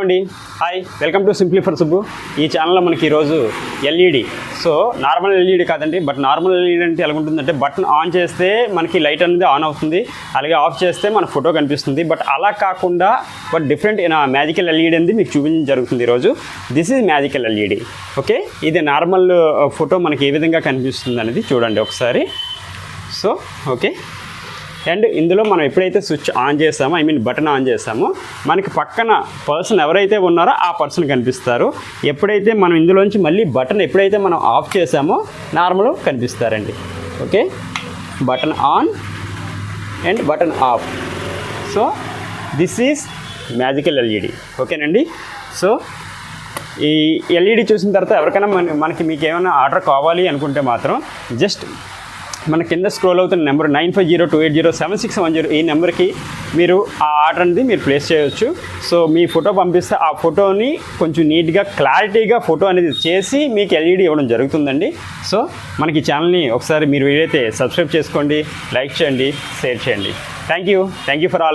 అండి hi welcome to simply for Subbu. ఈ ఛానల్లో మనకి ఈరోజు ఎల్ఈడి. సో నార్మల్ ఎల్ఈడి కాదండి, బట్ నార్మల్ ఎల్ఈడి అంటే ఎలా ఉంటుందంటే బటన్ ఆన్ చేస్తే మనకి లైట్ అనేది ఆన్ అవుతుంది, అలాగే ఆఫ్ చేస్తే మన ఫోటో కనిపిస్తుంది. బట్ అలా కాకుండా డిఫరెంట్ మ్యాజికల్ ఎల్ఈడి అనేది మీకు చూపించడం జరుగుతుంది ఈరోజు. This is magical LED. Okay, ఇది నార్మల్ ఫోటో మనకి ఏ విధంగా కనిపిస్తుంది అనేది చూడండి ఒకసారి. సో ఓకే, అండ్ ఇందులో మనం ఎప్పుడైతే స్విచ్ ఆన్ చేస్తామో బటన్ ఆన్ చేస్తామో మనకి పక్కన పర్సన్ ఎవరైతే ఉన్నారో ఆ పర్సన్ కనిపిస్తారు. ఎప్పుడైతే మనం ఇందులోంచి మళ్ళీ బటన్ ఎప్పుడైతే మనం ఆఫ్ చేసామో నార్మల్ కనిపిస్తారండి. Okay, button on and button off. So this is magical LED. ఓకేనండి. సో ఈ ఎల్ఈడి చూసిన తర్వాత ఎవరికైనా మీకు ఏమైనా ఆర్డర్ కావాలి అనుకుంటే మాత్రం జస్ట్ మన కింద స్క్రోల్ అవుతున్న నెంబర్ 9502807610 ఈ నెంబర్కి మీరు ఆ ఆర్డర్ అనేది మీరు ప్లేస్ చేయవచ్చు. సో మీ ఫోటో పంపిస్తే ఆ ఫోటోని కొంచెం నీట్గా క్లారిటీగా ఫోటో అనేది చేసి మీకు ఎల్ఈడి ఇవ్వడం జరుగుతుందండి. సో మనకి ఈ ఛానల్ని ఒకసారి మీరు వీలైతే సబ్స్క్రైబ్ చేసుకోండి, లైక్ చేయండి, షేర్ చేయండి. Thank you for all.